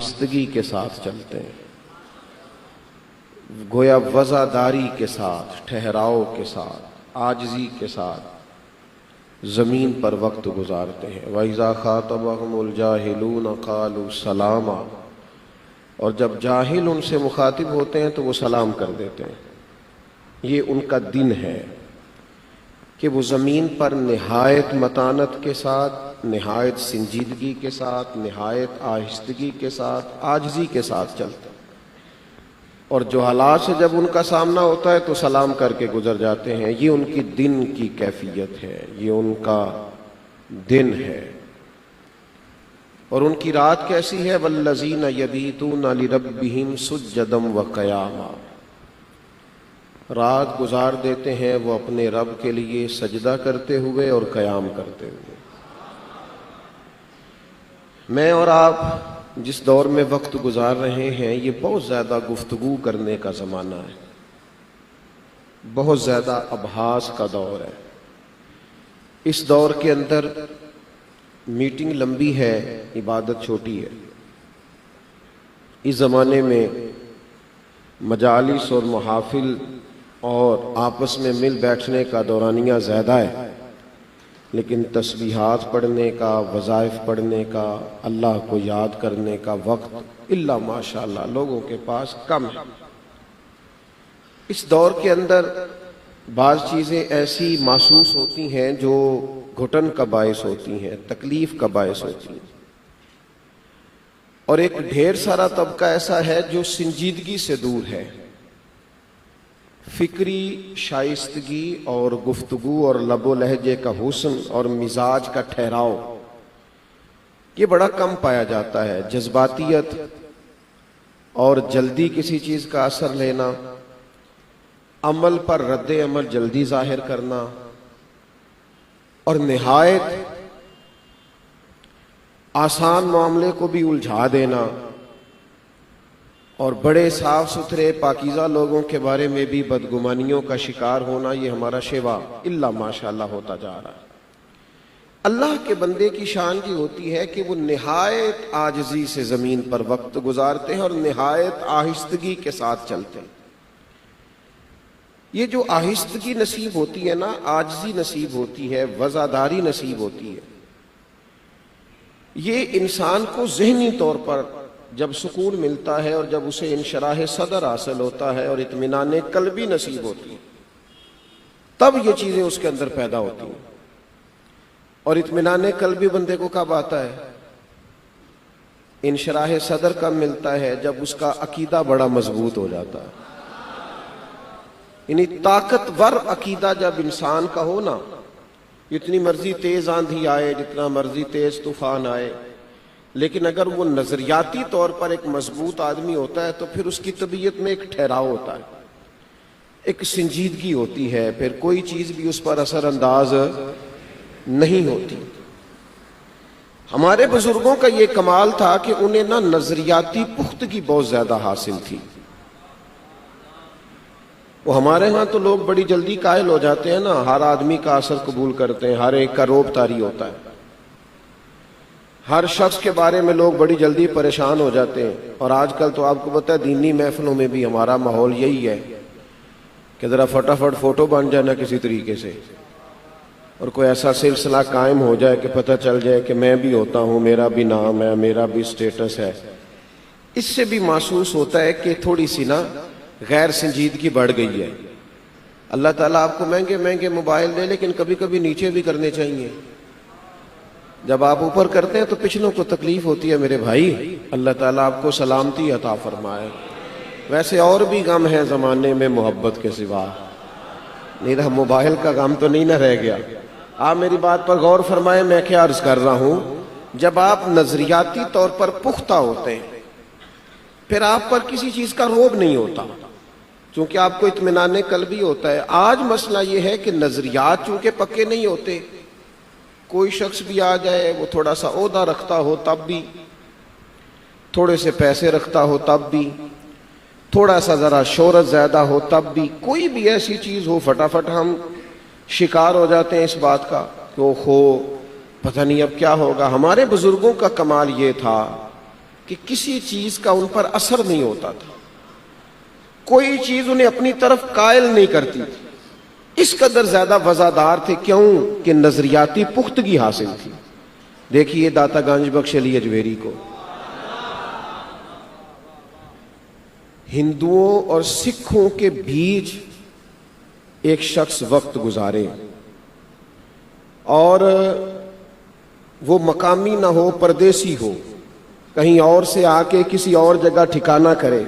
آہستگی کے ساتھ چلتے ہیں، گویا وزاداری کے ساتھ، ٹھہراؤ کے ساتھ، عاجزی کے ساتھ زمین پر وقت گزارتے ہیں۔ وَإِذَا خَاطَبَهُمُ الْجَاهِلُونَ قَالُوا سَلَامًا، اور جب جاہل ان سے مخاطب ہوتے ہیں تو وہ سلام کر دیتے ہیں۔ یہ ان کا دن ہے کہ وہ زمین پر نہایت متانت کے ساتھ، نہایت سنجیدگی کے ساتھ، نہایت آہستگی کے ساتھ، عاجزی کے ساتھ چلتے ہیں، اور جو حالات سے جب ان کا سامنا ہوتا ہے تو سلام کر کے گزر جاتے ہیں۔ یہ ان کی دن کی کیفیت ہے، یہ ان کا دن ہے۔ اور ان کی رات کیسی ہے؟ وَالَّذِينَ يَبِيتُونَ لِرَبِّهِمْ سُجَّدًا وَقِيَامًا، رات گزار دیتے ہیں وہ اپنے رب کے لیے سجدہ کرتے ہوئے اور قیام کرتے ہوئے۔ میں اور آپ جس دور میں وقت گزار رہے ہیں یہ بہت زیادہ گفتگو کرنے کا زمانہ ہے، بہت زیادہ ابحاث کا دور ہے۔ اس دور کے اندر میٹنگ لمبی ہے، عبادت چھوٹی ہے۔ اس زمانے میں مجالس اور محافل اور آپس میں مل بیٹھنے کا دورانیہ زیادہ ہے، لیکن تسبیحات پڑھنے کا، وظائف پڑھنے کا، اللہ کو یاد کرنے کا وقت الا ماشاءاللہ لوگوں کے پاس کم ہے۔ اس دور کے اندر بعض چیزیں ایسی محسوس ہوتی ہیں جو گھٹن کا باعث ہوتی ہیں، تکلیف کا باعث ہوتی ہیں، اور ایک ڈھیر سارا طبقہ ایسا ہے جو سنجیدگی سے دور ہے۔ فکری شائستگی اور گفتگو اور لب و لہجے کا حسن اور مزاج کا ٹھہراؤ یہ بڑا کم پایا جاتا ہے۔ جذباتیت اور جلدی کسی چیز کا اثر لینا، عمل پر رد عمل جلدی ظاہر کرنا، اور نہایت آسان معاملے کو بھی الجھا دینا، اور بڑے صاف ستھرے پاکیزہ لوگوں کے بارے میں بھی بدگمانیوں کا شکار ہونا، یہ ہمارا شیوا الا ماشاءاللہ ہوتا جا رہا ہے۔ اللہ کے بندے کی شان یہ ہوتی ہے کہ وہ نہایت عاجزی سے زمین پر وقت گزارتے ہیں اور نہایت آہستگی کے ساتھ چلتے ہیں۔ یہ جو آہستگی نصیب ہوتی ہے نا، عاجزی نصیب ہوتی ہے، وزاداری نصیب ہوتی ہے، یہ انسان کو ذہنی طور پر جب سکون ملتا ہے اور جب اسے انشراح صدر حاصل ہوتا ہے اور اطمینان قلبی نصیب ہوتی ہے، تب یہ چیزیں اس کے اندر پیدا ہوتی ہیں۔ اور اطمینان قلبی بندے کو کب آتا ہے؟ انشراح صدر کب ملتا ہے؟ جب اس کا عقیدہ بڑا مضبوط ہو جاتا ہے۔ یعنی طاقتور عقیدہ جب انسان کا ہو نا، جتنی مرضی تیز آندھی آئے، جتنا مرضی تیز طوفان آئے، لیکن اگر وہ نظریاتی طور پر ایک مضبوط آدمی ہوتا ہے تو پھر اس کی طبیعت میں ایک ٹھہراؤ ہوتا ہے، ایک سنجیدگی ہوتی ہے، پھر کوئی چیز بھی اس پر اثر انداز نہیں ہوتی۔ ہمارے بزرگوں کا یہ کمال تھا کہ انہیں نا نظریاتی پختگی بہت زیادہ حاصل تھی۔ وہ ہمارے ہاں تو لوگ بڑی جلدی قائل ہو جاتے ہیں نا، ہر آدمی کا اثر قبول کرتے ہیں، ہر ایک کا روب طاری ہوتا ہے، ہر شخص کے بارے میں لوگ بڑی جلدی پریشان ہو جاتے ہیں۔ اور آج کل تو آپ کو پتہ ہے دینی محفلوں میں بھی ہمارا ماحول یہی ہے کہ ذرا فٹافٹ فوٹو بن جائے نا کسی طریقے سے، اور کوئی ایسا سلسلہ قائم ہو جائے کہ پتہ چل جائے کہ میں بھی ہوتا ہوں، میرا بھی نام ہے، میرا بھی سٹیٹس ہے۔ اس سے بھی محسوس ہوتا ہے کہ تھوڑی سی نا غیر سنجیدگی بڑھ گئی ہے۔ اللہ تعالیٰ آپ کو مہنگے مہنگے موبائل دے، لیکن کبھی کبھی نیچے بھی کرنے چاہیے۔ جب آپ اوپر کرتے ہیں تو پچھلوں کو تکلیف ہوتی ہے میرے بھائی، اللہ تعالیٰ آپ کو سلامتی عطا فرمائے۔ ویسے اور بھی غم ہے زمانے میں محبت کے سوا، نہیں رہا موبائل کا غم تو نہیں نہ رہ گیا۔ آپ میری بات پر غور فرمائیں، میں کیا عرض کر رہا ہوں۔ جب آپ نظریاتی طور پر پختہ ہوتے ہیں پھر آپ پر کسی چیز کا روب نہیں ہوتا، چونکہ آپ کو اطمینان قلبی ہوتا ہے۔ آج مسئلہ یہ ہے کہ نظریات چونکہ پکے نہیں ہوتے، کوئی شخص بھی آ جائے، وہ تھوڑا سا عہدہ رکھتا ہو تب بھی، تھوڑے سے پیسے رکھتا ہو تب بھی، تھوڑا سا ذرا شہرت زیادہ ہو تب بھی، کوئی بھی ایسی چیز ہو، فٹافٹ ہم شکار ہو جاتے ہیں اس بات کا کہ پتہ نہیں اب کیا ہوگا۔ ہمارے بزرگوں کا کمال یہ تھا کہ کسی چیز کا ان پر اثر نہیں ہوتا تھا، کوئی چیز انہیں اپنی طرف قائل نہیں کرتی تھی، اس قدر زیادہ وفادار تھے۔ کیوں؟ کہ نظریاتی پختگی حاصل تھی۔ دیکھیے داتا گنج بخش علی اجمیری کو، ہندوؤں اور سکھوں کے بیچ ایک شخص وقت گزارے اور وہ مقامی نہ ہو، پردیسی ہو، کہیں اور سے آ کے کسی اور جگہ ٹھکانہ کرے،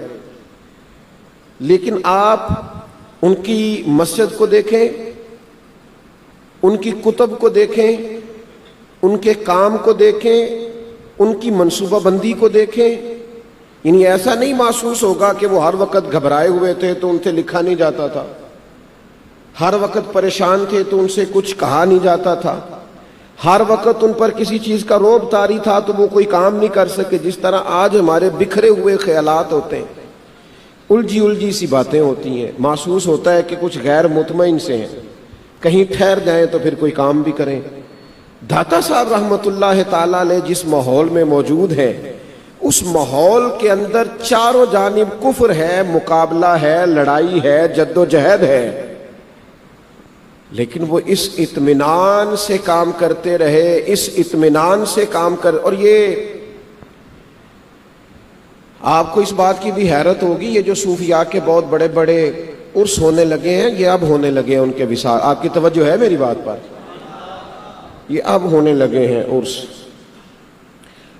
لیکن آپ ان کی مسجد کو دیکھیں، ان کی کتب کو دیکھیں، ان کے کام کو دیکھیں، ان کی منصوبہ بندی کو دیکھیں، یعنی ایسا نہیں محسوس ہوگا کہ وہ ہر وقت گھبرائے ہوئے تھے تو ان سے لکھا نہیں جاتا تھا، ہر وقت پریشان تھے تو ان سے کچھ کہا نہیں جاتا تھا، ہر وقت ان پر کسی چیز کا رعب طاری تھا تو وہ کوئی کام نہیں کر سکے۔ جس طرح آج ہمارے بکھرے ہوئے خیالات ہوتے ہیں، الجھی سی باتیں ہوتی ہیں، محسوس ہوتا ہے کہ کچھ غیر مطمئن سے ہیں، کہیں ٹھہر جائیں تو پھر کوئی کام بھی کریں۔ داتا صاحب رحمت اللہ تعالی علیہ جس ماحول میں موجود ہیں، اس ماحول کے اندر چاروں جانب کفر ہے، مقابلہ ہے، لڑائی ہے، جد و جہد ہے، لیکن وہ اس اطمینان سے کام کرتے رہے، اس اطمینان سے کام کر۔ اور یہ آپ کو اس بات کی بھی حیرت ہوگی، یہ جو صوفیاء کے بہت بڑے بڑے عرس ہونے لگے ہیں، یہ اب ہونے لگے ہیں ان کے وصال۔ آپ کی توجہ ہے میری بات پر؟ یہ اب ہونے لگے ہیں عرس،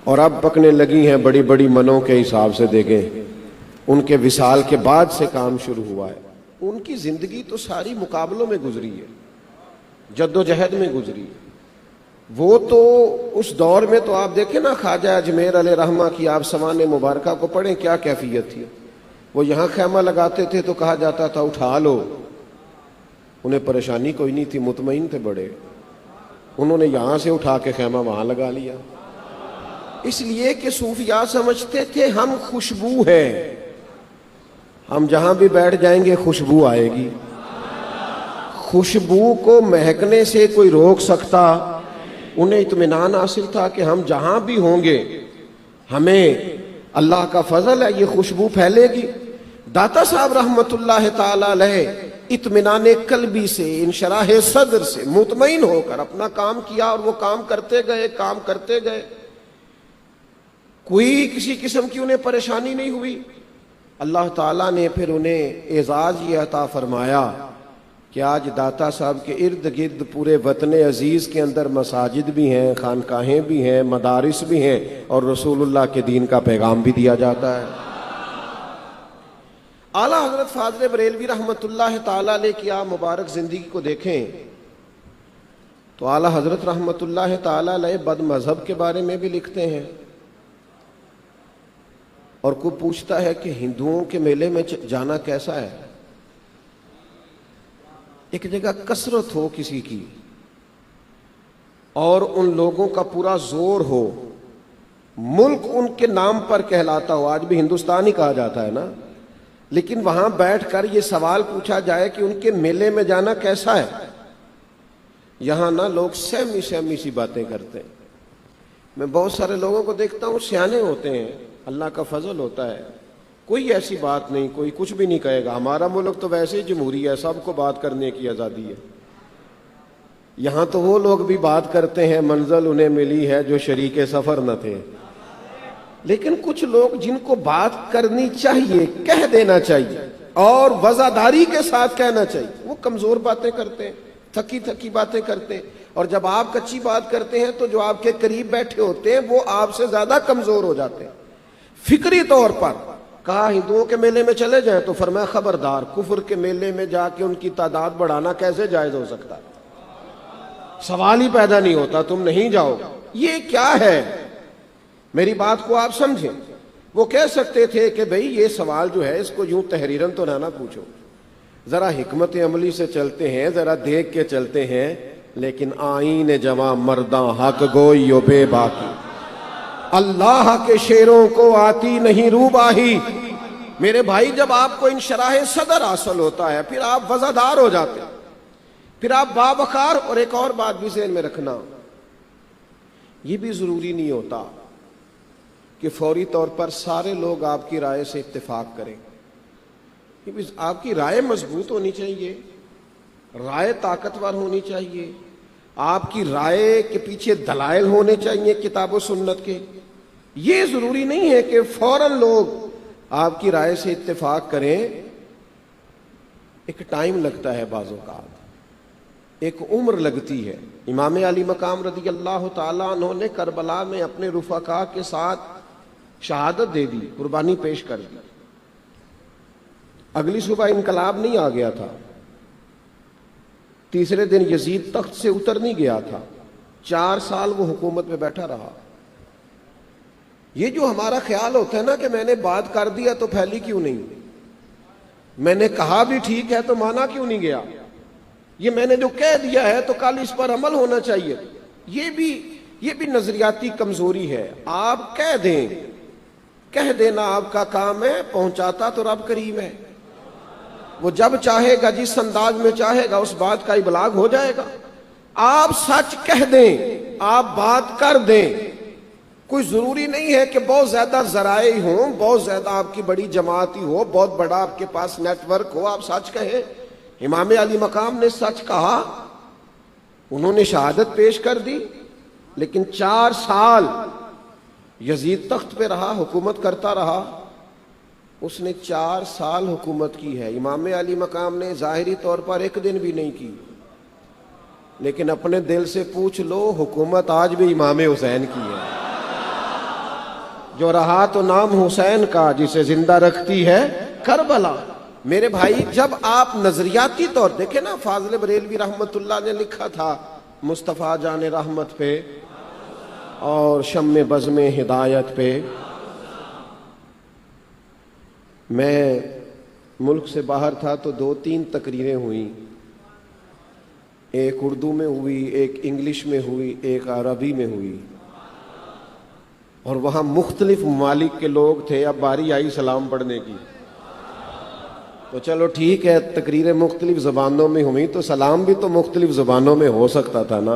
اور اب پکنے لگی ہیں بڑی بڑی منوں کے حساب سے۔ دیکھیں ان کے وصال کے بعد سے کام شروع ہوا ہے۔ ان کی زندگی تو ساری مقابلوں میں گزری ہے، جد و جہد میں گزری ہے۔ وہ تو اس دور میں تو آپ دیکھیں نا، خواجہ اجمیر علیہ رحمہ کی آپ سوانح مبارکہ کو پڑھیں، کیا کیفیت تھی۔ وہ یہاں خیمہ لگاتے تھے تو کہا جاتا تھا اٹھا لو، انہیں پریشانی کوئی نہیں تھی، مطمئن تھے بڑے، انہوں نے یہاں سے اٹھا کے خیمہ وہاں لگا لیا، اس لیے کہ صوفیاء سمجھتے تھے ہم خوشبو ہیں، ہم جہاں بھی بیٹھ جائیں گے خوشبو آئے گی، خوشبو کو مہکنے سے کوئی روک سکتا؟ انہیں اطمینان حاصل تھا کہ ہم جہاں بھی ہوں گے ہمیں اللہ کا فضل ہے، یہ خوشبو پھیلے گی۔ داتا صاحب رحمت اللہ تعالی علیہ اطمینان قلبی سے، انشراح صدر سے مطمئن ہو کر اپنا کام کیا، اور وہ کام کرتے گئے، کوئی کسی قسم کی انہیں پریشانی نہیں ہوئی۔ اللہ تعالیٰ نے پھر انہیں اعزاز یہ عطا فرمایا کہ آج داتا صاحب کے ارد گرد پورے وطن عزیز کے اندر مساجد بھی ہیں، خانقاہیں بھی ہیں، مدارس بھی ہیں، اور رسول اللہ کے دین کا پیغام بھی دیا جاتا ہے۔ اعلیٰ حضرت فاضل بریلوی رحمت اللہ تعالیٰ علیہ کی آپ مبارک زندگی کو دیکھیں تو اعلیٰ حضرت رحمت اللہ تعالیٰ علیہ بد مذہب کے بارے میں بھی لکھتے ہیں، اور کوئی پوچھتا ہے کہ ہندوؤں کے میلے میں جانا کیسا ہے؟ ایک جگہ کثرت ہو کسی کی اور ان لوگوں کا پورا زور ہو، ملک ان کے نام پر کہلاتا ہو، آج بھی ہندوستان ہی کہا جاتا ہے نا، لیکن وہاں بیٹھ کر یہ سوال پوچھا جائے کہ ان کے میلے میں جانا کیسا ہے، یہاں نا لوگ سہمی سی باتیں کرتے ہیں۔ میں بہت سارے لوگوں کو دیکھتا ہوں، سیانے ہوتے ہیں، اللہ کا فضل ہوتا ہے، کوئی ایسی بات نہیں، کوئی کچھ بھی نہیں کہے گا، ہمارا ملک تو ویسے ہی جمہوری ہے، سب کو بات کرنے کی آزادی ہے۔ یہاں تو وہ لوگ بھی بات کرتے ہیں، منزل انہیں ملی ہے جو شریک سفر نہ تھے، لیکن کچھ لوگ جن کو بات کرنی چاہیے کہہ دینا چاہیے اور وزاداری کے ساتھ کہنا چاہیے، وہ کمزور باتیں کرتے ہیں، تھکی باتیں کرتے ہیں، اور جب آپ کچی بات کرتے ہیں تو جو آپ کے قریب بیٹھے ہوتے ہیں وہ آپ سے زیادہ کمزور ہو جاتے ہیں۔ فکری طور پر کہا ہندوؤں کے میلے میں چلے جائیں تو فرمایا خبردار، کفر کے میلے میں جا کے ان کی تعداد بڑھانا کیسے جائز ہو سکتا ہے؟ سوال ہی پیدا نہیں ہوتا، تم نہیں جاؤ۔ یہ کیا ہے؟ میری بات کو آپ سمجھیں۔ وہ کہہ سکتے تھے کہ بھئی یہ سوال جو ہے اس کو یوں تحریراً تو نہ پوچھو، ذرا حکمت عملی سے چلتے ہیں، ذرا دیکھ کے چلتے ہیں، لیکن آئین جواں مرداں حق گوئی و بے باکی، اللہ کے شیروں کو آتی نہیں روباہی۔ میرے بھائی، جب آپ کو انشراح صدر حاصل ہوتا ہے پھر آپ وزادار ہو جاتے ہیں، پھر آپ باوقار۔ اور ایک اور بات بھی ذہن میں رکھنا، یہ بھی ضروری نہیں ہوتا کہ فوری طور پر سارے لوگ آپ کی رائے سے اتفاق کریں. آپ کی رائے مضبوط ہونی چاہیے، رائے طاقتور ہونی چاہیے، آپ کی رائے کے پیچھے دلائل ہونے چاہیے کتاب و سنت کے. یہ ضروری نہیں ہے کہ فوراً لوگ آپ کی رائے سے اتفاق کریں. ایک ٹائم لگتا ہے، بعض اوقات ایک عمر لگتی ہے. امام علی مقام رضی اللہ تعالیٰ عنہ نے کربلا میں اپنے رفقا کے ساتھ شہادت دے دی، قربانی پیش کر دی. اگلی صبح انقلاب نہیں آ گیا تھا، تیسرے دن یزید تخت سے اتر نہیں گیا تھا، 4 سال وہ حکومت میں بیٹھا رہا. یہ جو ہمارا خیال ہوتا ہے نا کہ میں نے بات کر دیا تو پھیلی کیوں نہیں، میں نے کہا بھی ٹھیک ہے تو مانا کیوں نہیں گیا، یہ میں نے جو کہہ دیا ہے تو کل اس پر عمل ہونا چاہیے، یہ بھی نظریاتی کمزوری ہے. آپ کہہ دیں، کہہ دینا آپ کا کام ہے، پہنچاتا تو رب کریم ہے. وہ جب چاہے گا، جس انداز میں چاہے گا، اس بات کا ابلاغ ہو جائے گا. آپ سچ کہہ دیں، آپ بات کر دیں. کوئی ضروری نہیں ہے کہ بہت زیادہ ذرائع ہوں، بہت زیادہ آپ کی بڑی جماعت ہی ہو، بہت بڑا آپ کے پاس نیٹ ورک ہو، آپ سچ کہیں. امام علی مقام نے سچ کہا، انہوں نے شہادت پیش کر دی، لیکن 4 سال یزید تخت پہ رہا، حکومت کرتا رہا. اس نے 4 سال حکومت کی ہے. امام علی مقام نے ظاہری طور پر 1 دن بھی نہیں کی، لیکن اپنے دل سے پوچھ لو، حکومت آج بھی امام حسین کی ہے. جو رہا تو نام حسین کا، جسے زندہ رکھتی ہے کربلا. میرے بھائی، جب آپ نظریاتی طور دیکھیں نا، فاضل بریلوی رحمت اللہ نے لکھا تھا مصطفیٰ جان رحمت پہ اور شم بزم ہدایت پہ. میں ملک سے باہر تھا تو 2-3 تقریریں ہوئیں، ایک اردو میں ہوئی، ایک انگلش میں ہوئی، ایک عربی میں ہوئی، اور وہاں مختلف ممالک کے لوگ تھے. اب باری آئی سلام پڑھنے کی، تو چلو ٹھیک ہے، تقریریں مختلف زبانوں میں ہوئیں تو سلام بھی تو مختلف زبانوں میں ہو سکتا تھا نا.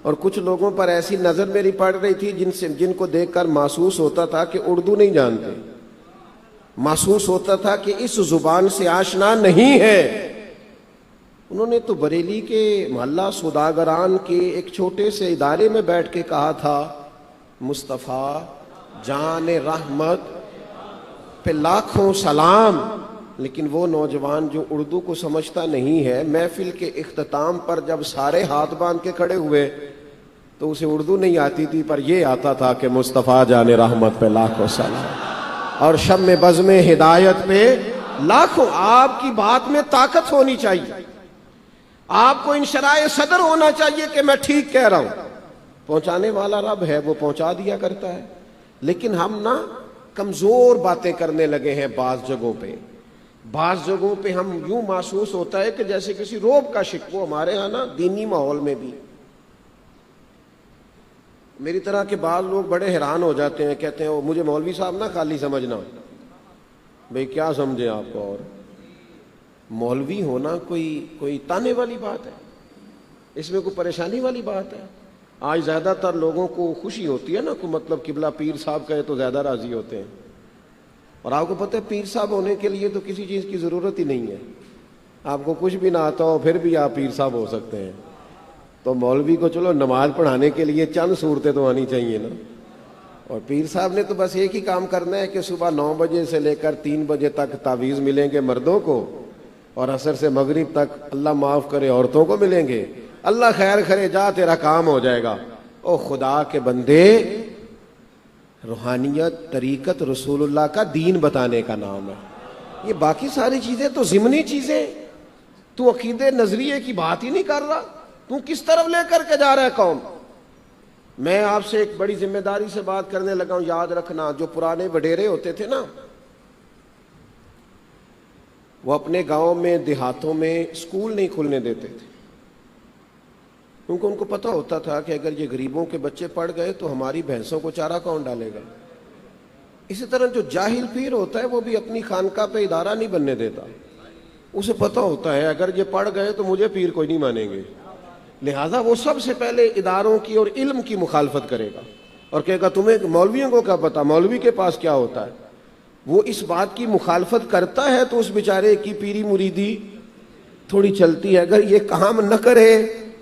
اور کچھ لوگوں پر ایسی نظر میری پڑ رہی تھی جن کو دیکھ کر محسوس ہوتا تھا کہ اردو نہیں جانتے، محسوس ہوتا تھا کہ اس زبان سے آشنا نہیں ہے. انہوں نے تو بریلی کے محلہ سوداگران کے ایک چھوٹے سے ادارے میں بیٹھ کے کہا تھا، مصطفیٰ جان رحمت پہ لاکھوں سلام. لیکن وہ نوجوان جو اردو کو سمجھتا نہیں ہے، محفل کے اختتام پر جب سارے ہاتھ باندھ کے کھڑے ہوئے تو اسے اردو نہیں آتی تھی، پر یہ آتا تھا کہ مصطفیٰ جان رحمت پہ لاکھوں سلام اور شم بزم ہدایت پہ لاکھوں. آپ کی بات میں طاقت ہونی چاہیے، آپ کو انشراح صدر ہونا چاہیے کہ میں ٹھیک کہہ رہا ہوں. پہنچانے والا رب ہے، وہ پہنچا دیا کرتا ہے. لیکن ہم نا کمزور باتیں کرنے لگے ہیں. بعض جگہوں پہ ہم یوں محسوس ہوتا ہے کہ جیسے کسی روب کا شکوہ. ہمارے ہاں نا دینی ماحول میں بھی میری طرح کے بعض لوگ بڑے حیران ہو جاتے ہیں، کہتے ہیں وہ مجھے مولوی صاحب نہ خالی سمجھنا. بھئی کیا سمجھیں آپ کو؟ اور مولوی ہونا کوئی تانے والی بات ہے؟ اس میں کوئی پریشانی والی بات ہے؟ آج زیادہ تر لوگوں کو خوشی ہوتی ہے نا، کو مطلب قبلہ پیر صاحب کہے تو زیادہ راضی ہوتے ہیں. اور آپ کو پتہ ہے پیر صاحب ہونے کے لیے تو کسی چیز کی ضرورت ہی نہیں ہے. آپ کو کچھ بھی نہ آتا ہو پھر بھی آپ پیر صاحب ہو سکتے ہیں. تو مولوی کو چلو نماز پڑھانے کے لیے چند صورتیں تو آنی چاہیے نا. اور پیر صاحب نے تو بس ایک ہی کام کرنا ہے کہ صبح 9 بجے سے لے کر 3 بجے تک تعویذ ملیں گے مردوں کو، اور عصر سے مغرب تک اللہ معاف کرے عورتوں کو ملیں گے. اللہ خیر کرے، جا تیرا کام ہو جائے گا. او خدا کے بندے، روحانیت، طریقت رسول اللہ کا دین بتانے کا نام ہے. یہ باقی ساری چیزیں تو ضمنی چیزیں. تو عقیدے نظریے کی بات ہی نہیں کر رہا، تو کس طرف لے کر کے جا رہا ہے قوم. میں آپ سے ایک بڑی ذمہ داری سے بات کرنے لگا ہوں. یاد رکھنا، جو پرانے وڈیرے ہوتے تھے نا، وہ اپنے گاؤں میں دیہاتوں میں اسکول نہیں کھلنے دیتے تھے، کیونکہ ان کو پتہ ہوتا تھا کہ اگر یہ غریبوں کے بچے پڑھ گئے تو ہماری بھینسوں کو چارہ کون ڈالے گا. اسی طرح جو جاہل پیر ہوتا ہے وہ بھی اپنی خانقاہ پہ ادارہ نہیں بننے دیتا. اسے پتہ ہوتا ہے اگر یہ پڑھ گئے تو مجھے پیر کوئی نہیں مانیں گے، لہٰذا وہ سب سے پہلے اداروں کی اور علم کی مخالفت کرے گا. اور کہے گا تمہیں مولویوں کو کیا پتا مولوی کے پاس کیا ہوتا ہے. وہ اس بات کی مخالفت کرتا ہے تو اس بیچارے کی پیری مریدی تھوڑی چلتی ہے. اگر یہ کام نہ کرے،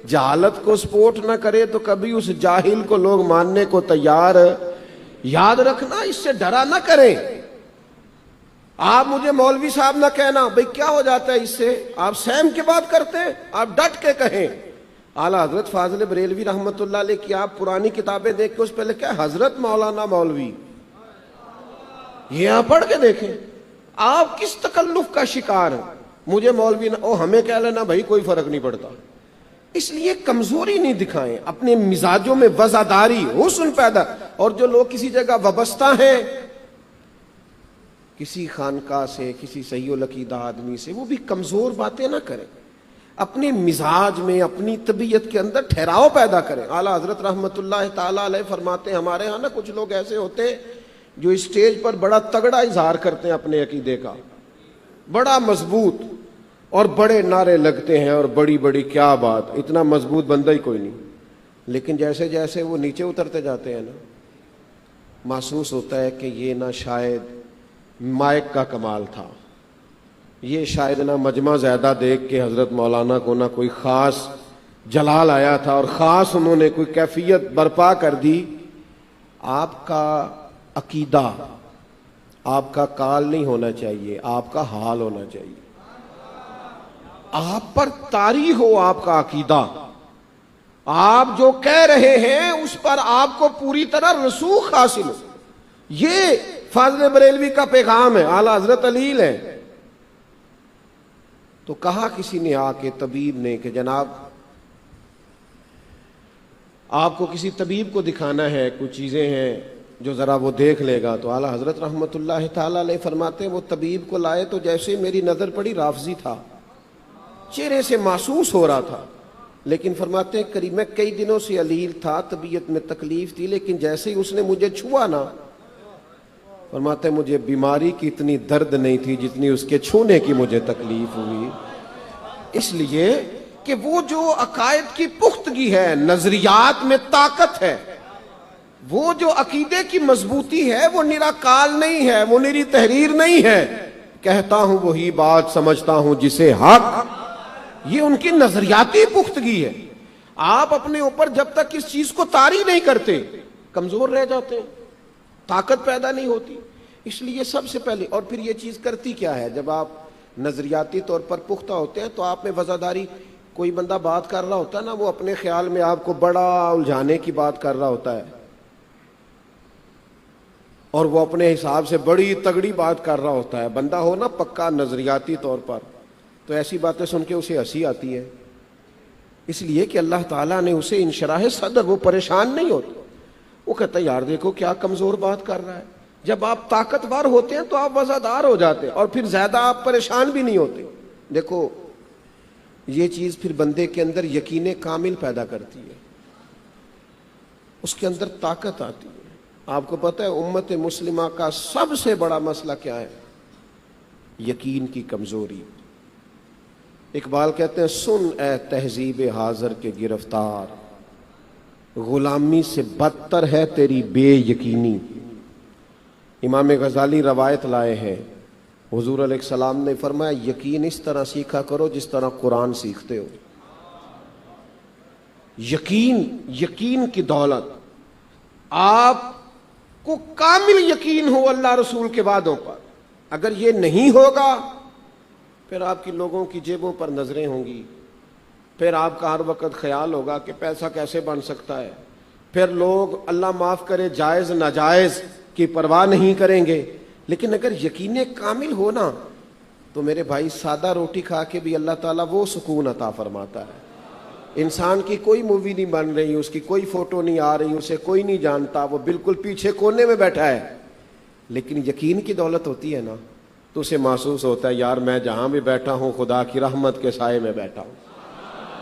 جہالت کو سپورٹ نہ کرے، تو کبھی اس جاہل کو لوگ ماننے کو تیار. یاد رکھنا، اس سے ڈرا نہ کریں. آپ مجھے مولوی صاحب نہ کہنا، بھئی کیا ہو جاتا ہے اس سے؟ آپ سیم کی بات کرتے ہیں، آپ ڈٹ کے کہیں. اعلیٰ حضرت فاضل بریلوی رحمۃ اللہ علیہ کی آپ پرانی کتابیں دیکھ کے اس پہ لکھا ہے حضرت مولانا مولوی. یہ آپ پڑھ کے دیکھیں. آپ کس تکلف کا شکار ہیں؟ مجھے مولوی نہ ہمیں کہہ لینا بھائی کوئی فرق نہیں پڑتا. اس لیے کمزوری نہیں دکھائیں، اپنے مزاجوں میں وزاداری، حسن پیدا. اور جو لوگ کسی جگہ وابستہ ہیں کسی خانقاہ سے، کسی صحیح العقیدہ آدمی سے، وہ بھی کمزور باتیں نہ کریں. اپنے مزاج میں، اپنی طبیعت کے اندر ٹھہراؤ پیدا کریں. اعلیٰ حضرت رحمۃ اللہ تعالیٰ علیہ فرماتے ہیں ہمارے ہاں نا کچھ لوگ ایسے ہوتے ہیں جو اسٹیج پر بڑا تگڑا اظہار کرتے ہیں اپنے عقیدے کا، بڑا مضبوط، اور بڑے نعرے لگتے ہیں اور بڑی بڑی کیا بات. اتنا مضبوط بندہ ہی کوئی نہیں. لیکن جیسے جیسے وہ نیچے اترتے جاتے ہیں نا، محسوس ہوتا ہے کہ یہ نہ شاید مائک کا کمال تھا، یہ شاید نہ مجمع زیادہ دیکھ کے حضرت مولانا کو نہ کوئی خاص جلال آیا تھا اور خاص انہوں نے کوئی کیفیت برپا کر دی. آپ کا عقیدہ آپ کا کال نہیں ہونا چاہیے، آپ کا حال ہونا چاہیے. آپ پر طاری ہو آپ کا عقیدہ، آپ جو کہہ رہے ہیں اس پر آپ کو پوری طرح رسوخ حاصل ہو. یہ فاضل بریلوی کا پیغام ہے. اعلیٰ حضرت علیل ہے. تو کہا کسی نے آ کے، طبیب نے، کہ جناب آپ کو کسی طبیب کو دکھانا ہے، کچھ چیزیں ہیں جو ذرا وہ دیکھ لے گا. تو اعلیٰ حضرت رحمۃ اللہ تعالیٰ علیہ فرماتے ہیں وہ طبیب کو لائے تو جیسے میری نظر پڑی رافضی تھا، چہرے سے محسوس ہو رہا تھا. لیکن فرماتے ہیں قریب میں کئی دنوں سے علیل تھا، طبیعت میں تکلیف تھی، لیکن جیسے ہی اس نے مجھے چھوا نا، فرماتے ہیں مجھے بیماری کی اتنی درد نہیں تھی جتنی اس کے چھونے کی مجھے تکلیف ہوئی. اس لیے کہ وہ جو عقائد کی پختگی ہے، نظریات میں طاقت ہے، وہ جو عقیدے کی مضبوطی ہے، وہ نرا کال نہیں ہے، وہ نری تحریر نہیں ہے. کہتا ہوں وہی بات، سمجھتا ہوں جسے حق. یہ ان کی نظریاتی پختگی ہے. آپ اپنے اوپر جب تک اس چیز کو طاری نہیں کرتے کمزور رہ جاتے ہیں، طاقت پیدا نہیں ہوتی. اس لیے سب سے پہلے، اور پھر یہ چیز کرتی کیا ہے، جب آپ نظریاتی طور پر پختہ ہوتے ہیں تو آپ میں وزاداری. کوئی بندہ بات کر رہا ہوتا ہے نا، وہ اپنے خیال میں آپ کو بڑا الجھانے کی بات کر رہا ہوتا ہے، اور وہ اپنے حساب سے بڑی تگڑی بات کر رہا ہوتا ہے. بندہ ہو نا پکا نظریاتی طور پر، تو ایسی باتیں سن کے اسے ہنسی آتی ہے. اس لیے کہ اللہ تعالیٰ نے اسے انشراح صدر، وہ پریشان نہیں ہوتا. وہ کہتا ہے یار دیکھو کیا کمزور بات کر رہا ہے. جب آپ طاقتور ہوتے ہیں تو آپ وزادار ہو جاتے ہیں، اور پھر زیادہ آپ پریشان بھی نہیں ہوتے. دیکھو یہ چیز پھر بندے کے اندر یقین کامل پیدا کرتی ہے، اس کے اندر طاقت آتی ہے. آپ کو پتہ ہے امت مسلمہ کا سب سے بڑا مسئلہ کیا ہے؟ یقین کی کمزوری. اقبال کہتے ہیں سن اے تہذیب حاضر کے گرفتار، غلامی سے بدتر ہے تیری بے یقینی. امام غزالی روایت لائے ہیں، حضور علیہ السلام نے فرمایا یقین اس طرح سیکھا کرو جس طرح قرآن سیکھتے ہو. یقین کی دولت. آپ کو کامل یقین ہو اللہ رسول کے وعدوں پر. اگر یہ نہیں ہوگا پھر آپ کی لوگوں کی جیبوں پر نظریں ہوں گی، پھر آپ کا ہر وقت خیال ہوگا کہ پیسہ کیسے بن سکتا ہے، پھر لوگ اللہ معاف کرے جائز ناجائز کی پرواہ نہیں کریں گے. لیکن اگر یقین کامل ہونا تو میرے بھائی سادہ روٹی کھا کے بھی اللہ تعالیٰ وہ سکون عطا فرماتا ہے. انسان کی کوئی مووی نہیں بن رہی، اس کی کوئی فوٹو نہیں آ رہی، اسے کوئی نہیں جانتا، وہ بالکل پیچھے کونے میں بیٹھا ہے، لیکن یقین کی دولت ہوتی ہے نا تو اسے محسوس ہوتا ہے یار میں جہاں بھی بیٹھا ہوں خدا کی رحمت کے سائے میں بیٹھا ہوں.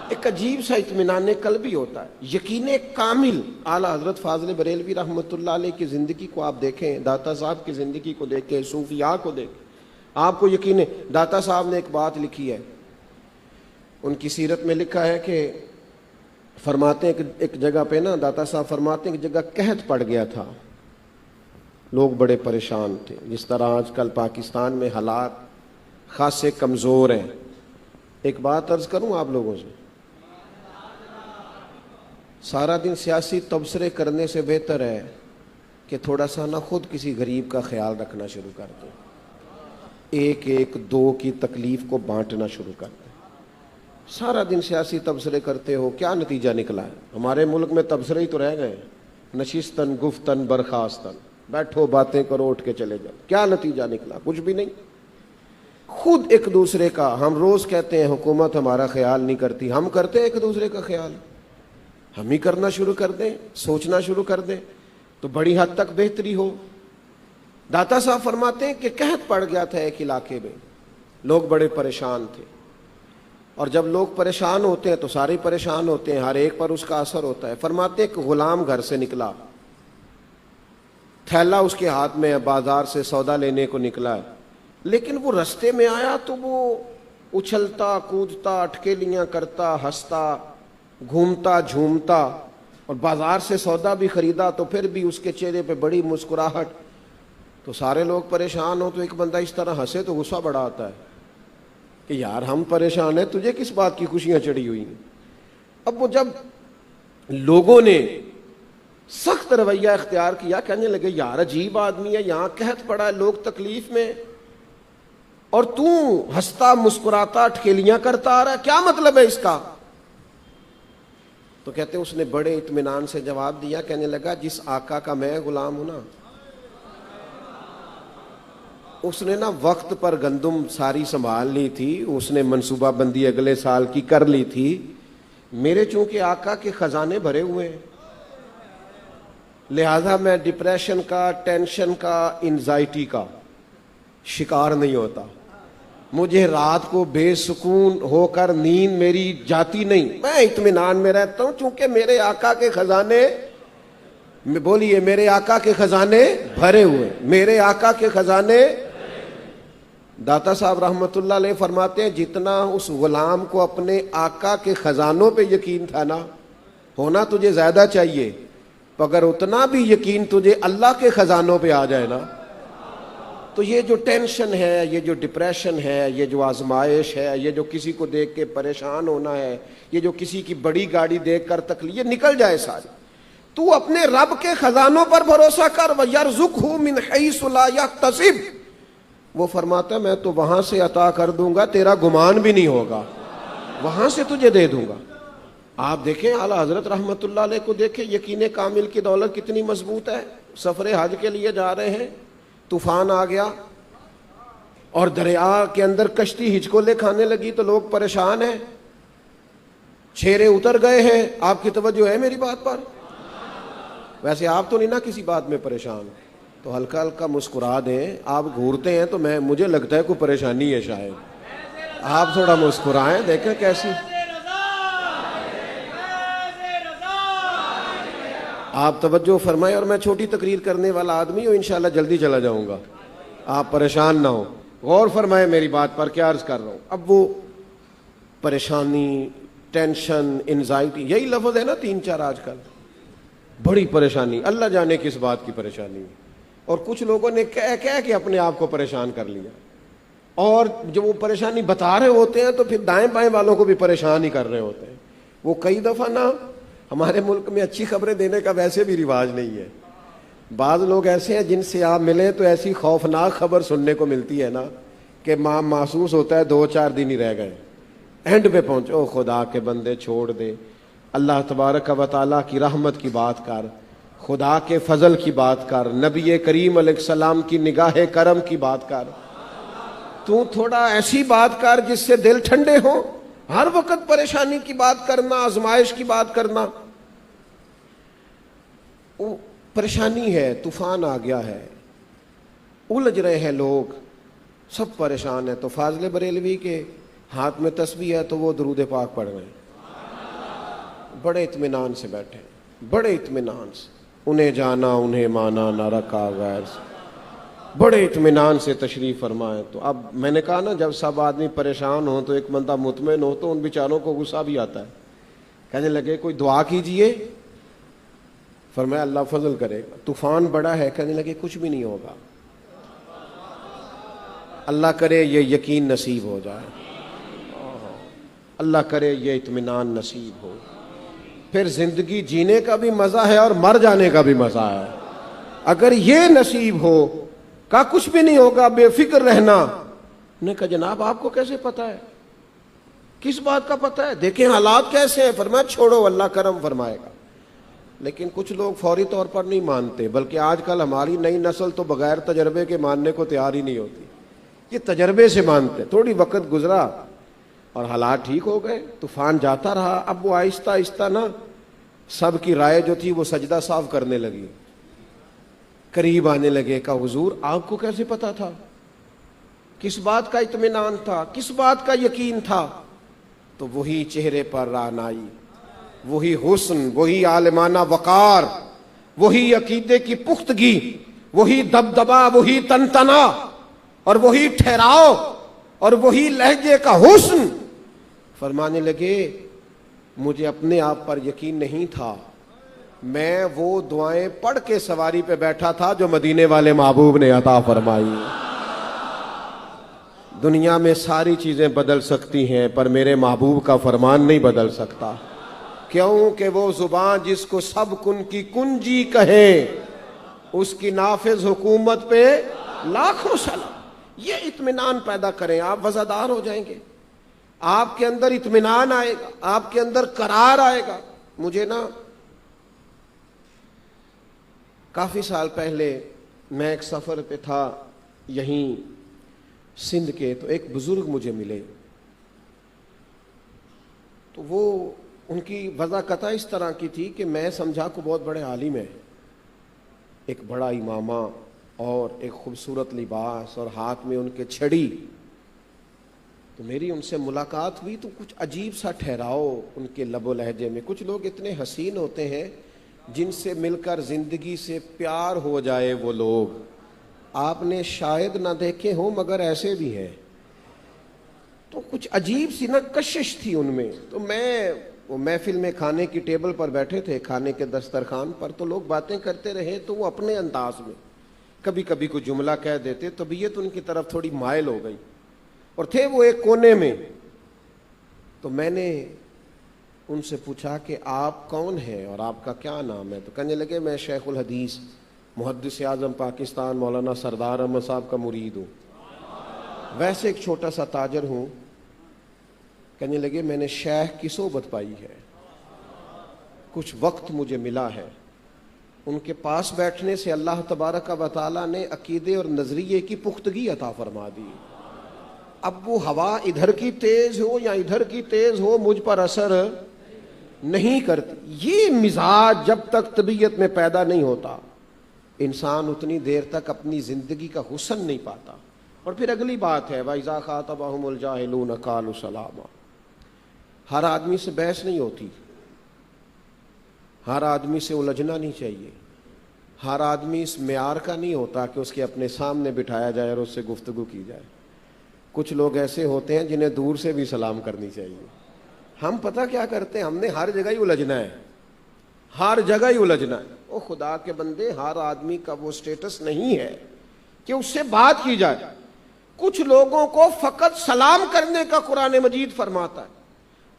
ایک عجیب سا اطمینان قلبی ہوتا ہے. یقین کامل. اعلیٰ حضرت فاضل بریلوی رحمۃ اللہ علیہ کی زندگی کو آپ دیکھیں، داتا صاحب کی زندگی کو دیکھیں، صوفیاء کو دیکھیں، آپ کو یقین ہے. داتا صاحب نے ایک بات لکھی ہے، ان کی سیرت میں لکھا ہے کہ فرماتے ہیں کہ ایک جگہ پہ نا داتا صاحب فرماتے ہیں کہ جگہ قحط پڑ گیا تھا، لوگ بڑے پریشان تھے، جس طرح آج کل پاکستان میں حالات خاصے کمزور ہیں۔ ایک بات عرض کروں آپ لوگوں سے، سارا دن سیاسی تبصرے کرنے سے بہتر ہے کہ تھوڑا سا نہ خود کسی غریب کا خیال رکھنا شروع کر دیں، ایک ایک دو کی تکلیف کو بانٹنا شروع کر دیں۔ سارا دن سیاسی تبصرے کرتے ہو، کیا نتیجہ نکلا ہے؟ ہمارے ملک میں تبصرے ہی تو رہ گئے، نشستن گفتن برخاستن، بیٹھو باتیں کرو اٹھ کے چلے جاؤ، کیا نتیجہ نکلا؟ کچھ بھی نہیں۔ خود ایک دوسرے کا، ہم روز کہتے ہیں حکومت ہمارا خیال نہیں کرتی، ہم کرتے ہیں ایک دوسرے کا خیال، ہم ہی کرنا شروع کر دیں، سوچنا شروع کر دیں تو بڑی حد تک بہتری ہو۔ داتا صاحب فرماتے ہیں کہ قحط پڑ گیا تھا ایک علاقے میں، لوگ بڑے پریشان تھے، اور جب لوگ پریشان ہوتے ہیں تو سارے پریشان ہوتے ہیں، ہر ایک پر اس کا اثر ہوتا ہے۔ فرماتے ہیں کہ غلام گھر سے نکلا، تھیلا اس کے ہاتھ میں ہے، بازار سے سودا لینے کو نکلا ہے، لیکن وہ رستے میں آیا تو وہ اچھلتا کودتا اٹکیلیاں کرتا ہنستا گھومتا جھومتا، اور بازار سے سودا بھی خریدا تو پھر بھی اس کے چہرے پہ بڑی مسکراہٹ۔ تو سارے لوگ پریشان ہو تو ایک بندہ اس طرح ہنسے تو غصہ بڑا آتا ہے کہ یار ہم پریشان ہیں، تجھے کس بات کی خوشیاں چڑھی ہوئی ہیں؟ اب وہ جب لوگوں نے سخت رویہ اختیار کیا، کہنے لگے یار عجیب آدمی ہے، یہاں قحط پڑا ہے، لوگ تکلیف میں، اور تو ہنستا مسکراتا اٹکیلیاں کرتا آ رہا ہے، کیا مطلب ہے اس کا؟ تو کہتے اس نے بڑے اطمینان سے جواب دیا، کہنے لگا جس آقا کا میں غلام ہوں نا، اس نے نا وقت پر گندم ساری سنبھال لی تھی، اس نے منصوبہ بندی اگلے سال کی کر لی تھی، میرے چونکہ آقا کے خزانے بھرے ہوئے ہیں، لہذا میں ڈپریشن کا، ٹینشن کا، انزائٹی کا شکار نہیں ہوتا، مجھے رات کو بے سکون ہو کر نیند میری جاتی نہیں، میں اطمینان میں رہتا ہوں، چونکہ میرے آقا کے خزانے، بولیے میرے آقا کے خزانے بھرے ہوئے، میرے آقا کے خزانے۔ داتا صاحب رحمت اللہ علیہ فرماتے ہیں جتنا اس غلام کو اپنے آقا کے خزانوں پہ یقین تھا نا، ہونا تجھے زیادہ چاہیے، اگر اتنا بھی یقین تجھے اللہ کے خزانوں پہ آ جائے نا، تو یہ جو ٹینشن ہے، یہ جو ڈپریشن ہے، یہ جو آزمائش ہے، یہ جو کسی کو دیکھ کے پریشان ہونا ہے، یہ جو کسی کی بڑی گاڑی دیکھ کر تکلیف، یہ نکل جائے ساری۔ تو اپنے رب کے خزانوں پر بھروسہ کر، وَيَرْزُقْهُ مِنْ حَيْثُ لَا يَحْتَسِبُ، وہ فرماتا ہے میں تو وہاں سے عطا کر دوں گا، تیرا گمان بھی نہیں ہوگا، وہاں سے تجھے دے دوں گا۔ آپ دیکھیں اعلیٰ حضرت رحمت اللہ علیہ کو دیکھیں، یقین کامل کی دولت کتنی مضبوط ہے۔ سفر حج کے لیے جا رہے ہیں، طوفان آ گیا اور دریا کے اندر کشتی ہچکولے کھانے لگی تو لوگ پریشان ہیں، چھیرے اتر گئے ہیں۔ آپ کی توجہ ہے میری بات پر؟ ویسے آپ تو نہیں نا کسی بات میں پریشان، تو ہلکا ہلکا مسکرا دیں۔ آپ گھورتے ہیں تو مجھے لگتا ہے کوئی پریشانی ہے شاید، آپ تھوڑا مسکرائیں، دیکھیں کیسی۔ آپ توجہ فرمائیں، اور میں چھوٹی تقریر کرنے والا آدمی ہوں، انشاءاللہ جلدی چلا جاؤں گا، آپ پریشان نہ ہو، غور فرمائیں میری بات پر کیا عرض کر رہا ہوں۔ اب وہ پریشانی، ٹینشن، انزائٹی، یہی لفظ ہے نا 3-4 آج کل، بڑی پریشانی، اللہ جانے کس بات کی پریشانی، اور کچھ لوگوں نے کہہ کے اپنے آپ کو پریشان کر لیا، اور جب وہ پریشانی بتا رہے ہوتے ہیں تو پھر دائیں بائیں والوں کو بھی پریشان ہی کر رہے ہوتے ہیں۔ وہ کئی دفعہ نا ہمارے ملک میں اچھی خبریں دینے کا ویسے بھی رواج نہیں ہے، بعض لوگ ایسے ہیں جن سے آپ ملیں تو ایسی خوفناک خبر سننے کو ملتی ہے نا کہ محسوس ہوتا ہے 2-4 دن ہی رہ گئے، اینڈ پہ پہنچو، خدا کے بندے چھوڑ دے، اللہ تبارک و تعالیٰ کی رحمت کی بات کر، خدا کے فضل کی بات کر، نبی کریم علیہ السلام کی نگاہ کرم کی بات کر، تو تھوڑا ایسی بات کر جس سے دل ٹھنڈے ہوں۔ ہر وقت پریشانی کی بات کرنا، آزمائش کی بات کرنا، پریشانی ہے، طوفان آ گیا ہے، الجھ رہے ہیں لوگ، سب پریشان ہیں۔ تو فاضل بریلوی کے ہاتھ میں تسبیح ہے تو وہ درود پاک پڑھ رہے ہیں، بڑے اطمینان سے بیٹھے، بڑے اطمینان سے، انہیں جانا انہیں مانا نہ رکھا غیر سے، بڑے اطمینان سے تشریف فرمائے۔ تو اب میں نے کہا نا جب سب آدمی پریشان ہوں تو ایک بندہ مطمئن ہو تو ان بیچاروں کو غصہ بھی آتا ہے کہنے لگے کوئی دعا کیجئے. فرمایا اللہ فضل کرے گا. طوفان بڑا ہے. کہنے لگے کچھ بھی نہیں ہوگا. اللہ کرے یہ یقین نصیب ہو جائے, اللہ کرے یہ اطمینان نصیب ہو. پھر زندگی جینے کا بھی مزہ ہے اور مر جانے کا بھی مزہ ہے. اگر یہ نصیب ہو کہ کچھ بھی نہیں ہوگا, بے فکر رہنا. نے کہا جناب آپ کو کیسے پتا ہے؟ کس بات کا پتا ہے؟ دیکھیں حالات کیسے ہیں. فرمایا چھوڑو اللہ کرم فرمائے گا. لیکن کچھ لوگ فوری طور پر نہیں مانتے, بلکہ آج کل ہماری نئی نسل تو بغیر تجربے کے ماننے کو تیار ہی نہیں ہوتی. یہ تجربے سے مانتے. تھوڑی وقت گزرا اور حالات ٹھیک ہو گئے, طوفان جاتا رہا. اب وہ آہستہ آہستہ نا سب کی رائے جو تھی وہ سجدہ صاف کرنے لگی, قریب آنے لگے. کہا حضور آپ کو کیسے پتا تھا؟ کس بات کا اطمینان تھا؟ کس بات کا یقین تھا؟ تو وہی چہرے پر رعنائی, وہی حسن, وہی عالمانہ وقار, وہی عقیدے کی پختگی, وہی دبدبا, وہی تنتنا اور وہی ٹھہراؤ اور وہی لہجے کا حسن. فرمانے لگے مجھے اپنے آپ پر یقین نہیں تھا, میں وہ دعائیں پڑھ کے سواری پہ بیٹھا تھا جو مدینے والے محبوب نے عطا فرمائی. دنیا میں ساری چیزیں بدل سکتی ہیں پر میرے محبوب کا فرمان نہیں بدل سکتا. کیوں کہ وہ زبان جس کو سب کن کی کنجی کہے, اس کی نافذ حکومت پہ لاکھوں سلام. یہ اطمینان پیدا کریں, آپ وزادار ہو جائیں گے, آپ کے اندر اطمینان آئے گا, آپ کے اندر قرار آئے گا. مجھے نا کافی سال پہلے میں ایک سفر پہ تھا یہیں سندھ کے, تو ایک بزرگ مجھے ملے. تو وہ ان کی وضاحت اس طرح کی تھی کہ میں سمجھا کو بہت بڑے عالم ہیں, ایک بڑا امامہ اور ایک خوبصورت لباس اور ہاتھ میں ان کے چھڑی. تو میری ان سے ملاقات ہوئی تو کچھ عجیب سا ٹھہراؤ ان کے لب و لہجے میں. کچھ لوگ اتنے حسین ہوتے ہیں جن سے مل کر زندگی سے پیار ہو جائے. وہ لوگ آپ نے شاید نہ دیکھے ہوں مگر ایسے بھی ہیں. تو کچھ عجیب سی نا کشش تھی ان میں. تو وہ محفل میں کھانے کی ٹیبل پر بیٹھے تھے, کھانے کے دسترخوان پر, تو لوگ باتیں کرتے رہے. تو وہ اپنے انداز میں کبھی کبھی کوئی جملہ کہہ دیتے, طبیعت ان کی طرف تھوڑی مائل ہو گئی اور تھے وہ ایک کونے میں. تو میں نے ان سے پوچھا کہ آپ کون ہیں اور آپ کا کیا نام ہے؟ تو کہنے لگے میں شیخ الحدیث محدث اعظم پاکستان مولانا سردار احمد صاحب کا مرید ہوں, ویسے ایک چھوٹا سا تاجر ہوں. کہنے لگے میں نے شیخ کی صحبت پائی ہے, کچھ وقت مجھے ملا ہے, ان کے پاس بیٹھنے سے اللہ تبارک و تعالیٰ نے عقیدے اور نظریے کی پختگی عطا فرما دی. اب وہ ہوا ادھر کی تیز ہو یا ادھر کی تیز ہو مجھ پر اثر نہیں کرتی. یہ مزاج جب تک طبیعت میں پیدا نہیں ہوتا انسان اتنی دیر تک اپنی زندگی کا حسن نہیں پاتا. اور پھر اگلی بات ہے وَإِذَا خَاطَبَهُمُ الْجَاهِلُونَ قَالُوا سَلَامًا. ہر آدمی سے بحث نہیں ہوتی, ہر آدمی سے الجھنا نہیں چاہیے, ہر آدمی اس معیار کا نہیں ہوتا کہ اس کے اپنے سامنے بٹھایا جائے اور اس سے گفتگو کی جائے. کچھ لوگ ایسے ہوتے ہیں جنہیں دور سے بھی سلام کرنی چاہیے. ہم پتہ کیا کرتے ہیں, ہم نے ہر جگہ ہی الجھنا ہے, ہر جگہ ہی الجھنا ہے. او خدا کے بندے, ہر آدمی کا وہ سٹیٹس نہیں ہے کہ اس سے بات کی جائے. کچھ لوگوں کو فقط سلام کرنے کا قرآن مجید فرماتا ہے,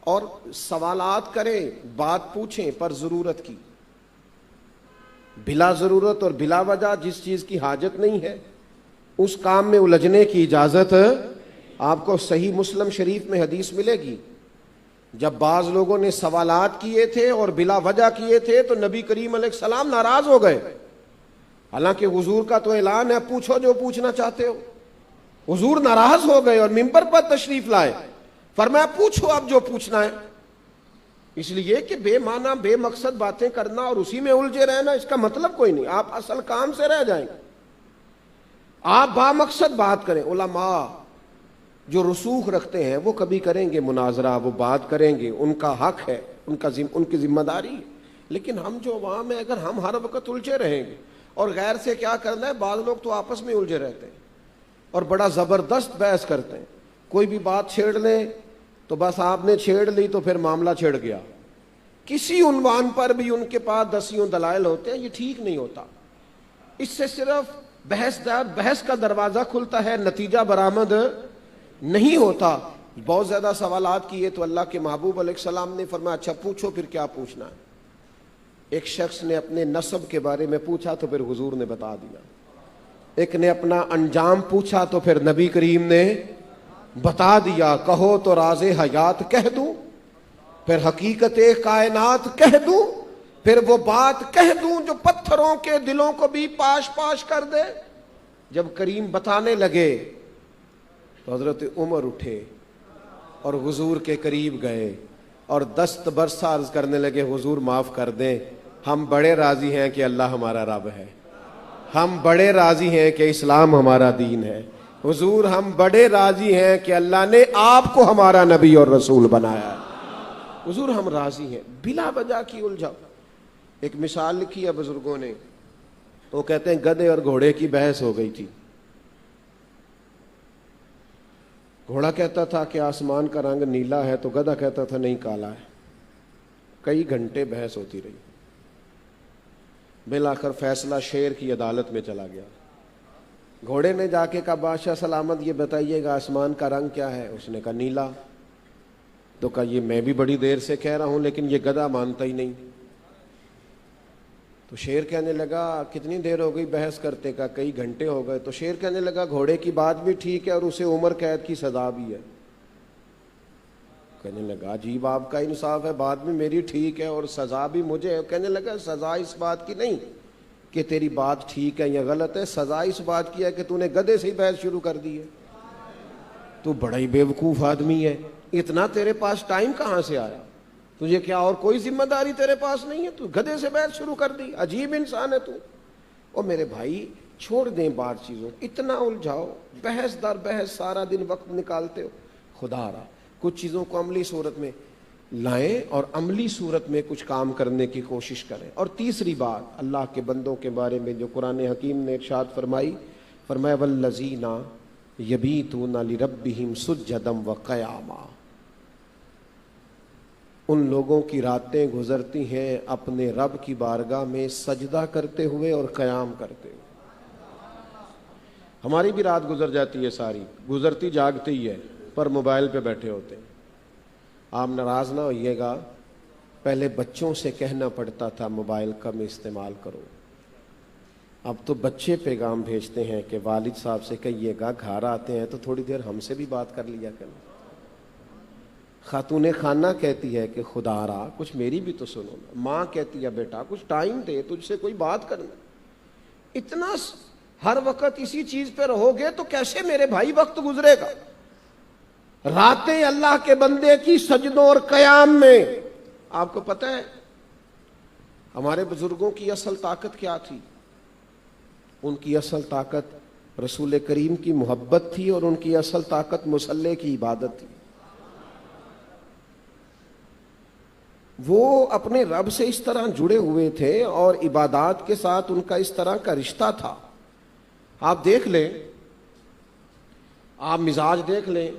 اور سوالات کریں, بات پوچھیں پر ضرورت کی. بلا ضرورت اور بلا وجہ جس چیز کی حاجت نہیں ہے اس کام میں الجھنے کی اجازت. آپ کو صحیح مسلم شریف میں حدیث ملے گی, جب بعض لوگوں نے سوالات کیے تھے اور بلا وجہ کیے تھے تو نبی کریم علیہ السلام ناراض ہو گئے. حالانکہ حضور کا تو اعلان ہے پوچھو جو پوچھنا چاہتے ہو. حضور ناراض ہو گئے اور منبر پر تشریف لائے, فرمایا پوچھو اب جو پوچھنا ہے. اس لیے کہ بے معنی بے مقصد باتیں کرنا اور اسی میں الجھے رہنا اس کا مطلب کوئی نہیں. آپ اصل کام سے رہ جائیں گے. آپ با مقصد بات کریں. علماء جو رسوخ رکھتے ہیں وہ کبھی کریں گے مناظرہ, وہ بات کریں گے, ان کا حق ہے, ان کی ذمہ داری ہے. لیکن ہم جو عوام ہیں اگر ہم ہر وقت الجھے رہیں گے اور غیر سے کیا کرنا ہے, بعض لوگ تو آپس میں الجھے رہتے ہیں اور بڑا زبردست بحث کرتے ہیں. کوئی بھی بات چھیڑ لیں تو بس آپ نے چھیڑ لی تو پھر معاملہ چھڑ گیا. کسی عنوان پر بھی ان کے پاس دسیوں دلائل ہوتے ہیں، یہ ٹھیک نہیں ہوتا۔ اس سے صرف بحث کا دروازہ کھلتا ہے، نتیجہ برآمد نہیں ہوتا۔ بہت زیادہ سوالات کیے تو اللہ کے محبوب علیہ السلام نے فرمایا اچھا پوچھو پھر کیا پوچھنا ہے۔ ایک شخص نے اپنے نسب کے بارے میں پوچھا تو پھر حضور نے بتا دیا، ایک نے اپنا انجام پوچھا تو پھر نبی کریم نے بتا دیا، کہو تو راز حیات کہہ دوں، پھر حقیقت کائنات کہہ دوں، پھر وہ بات کہہ دوں جو پتھروں کے دلوں کو بھی پاش پاش کر دے۔ جب کریم بتانے لگے تو حضرت عمر اٹھے اور حضور کے قریب گئے اور دست برسہ عرض کرنے لگے حضور معاف کر دیں، ہم بڑے راضی ہیں کہ اللہ ہمارا رب ہے، ہم بڑے راضی ہیں کہ اسلام ہمارا دین ہے، حضور ہم بڑے راضی ہیں کہ اللہ نے آپ کو ہمارا نبی اور رسول بنایا ہے، حضور ہم راضی ہیں۔ بلا وجہ کی الجھاؤ۔ ایک مثال لکھی ہے بزرگوں نے، وہ کہتے ہیں گدھے اور گھوڑے کی بحث ہو گئی تھی۔ گھوڑا کہتا تھا کہ آسمان کا رنگ نیلا ہے تو گدھا کہتا تھا نہیں کالا ہے۔ کئی گھنٹے بحث ہوتی رہی، بالآخر فیصلہ شیر کی عدالت میں چلا گیا۔ گھوڑے نے جا کے کہا بادشاہ سلامت یہ بتائیے گا آسمان کا رنگ کیا ہے؟ اس نے کہا نیلا۔ تو کہا یہ میں بھی بڑی دیر سے کہہ رہا ہوں لیکن یہ گدھا مانتا ہی نہیں۔ تو شیر کہنے لگا کتنی دیر ہو گئی بحث کرتے؟ کا کئی گھنٹے ہو گئے۔ تو شیر کہنے لگا گھوڑے کی بات بھی ٹھیک ہے اور اسے عمر قید کی سزا بھی ہے۔ کہنے لگا عجیب آپ کا انصاف ہے، بات بھی میری ٹھیک ہے اور سزا بھی مجھے ہے۔ کہنے لگا سزا اس بات کی نہیں کہ تیری بات ٹھیک ہے یا غلط ہے، سزا اس بات کی ہے کہ تو نے گدھے سے ہی بحث شروع کر دی ہے۔ تو بڑا ہی بیوقوف آدمی ہے، اتنا تیرے پاس ٹائم کہاں سے آیا؟ تجھے کیا اور کوئی ذمہ داری تیرے پاس نہیں ہے؟ تو گدھے سے بحث شروع کر دی، عجیب انسان ہے تو۔ اور میرے بھائی چھوڑ دیں بات چیزوں، اتنا الجھاؤ، بحث در بحث سارا دن وقت نکالتے ہو۔ خدا را کچھ چیزوں کو عملی صورت میں لائیں اور عملی صورت میں کچھ کام کرنے کی کوشش کریں۔ اور تیسری بات اللہ کے بندوں کے بارے میں جو قرآن حکیم نے ارشاد فرمایا والذین یبیتون لربہم سجدا وقیاما، ان لوگوں کی راتیں گزرتی ہیں اپنے رب کی بارگاہ میں سجدہ کرتے ہوئے اور قیام کرتے ہوئے۔ ہماری بھی رات گزر جاتی ہے، ساری گزرتی جاگتی ہی ہے، پر موبائل پہ بیٹھے ہوتے ہیں۔ آپ ناراض نہ ہوئیے گا، پہلے بچوں سے کہنا پڑتا تھا موبائل کم استعمال کرو، اب تو بچے پیغام بھیجتے ہیں کہ والد صاحب سے کہیے گا گھر آتے ہیں تو تھوڑی دیر ہم سے بھی بات کر لیا کریں۔ خاتون خانہ کہتی ہے کہ خدا را کچھ میری بھی تو سنو، ماں کہتی ہے بیٹا کچھ ٹائم دے، تجھ سے کوئی بات کرنا۔ اتنا ہر وقت اسی چیز پہ رہو گے تو کیسے میرے بھائی وقت گزرے گا؟ راتیں اللہ کے بندے کی سجدوں اور قیام میں۔ آپ کو پتہ ہے ہمارے بزرگوں کی اصل طاقت کیا تھی؟ ان کی اصل طاقت رسول کریم کی محبت تھی اور ان کی اصل طاقت مصلی کی عبادت تھی۔ وہ اپنے رب سے اس طرح جڑے ہوئے تھے اور عبادات کے ساتھ ان کا اس طرح کا رشتہ تھا۔ آپ دیکھ لیں، آپ مزاج دیکھ لیں،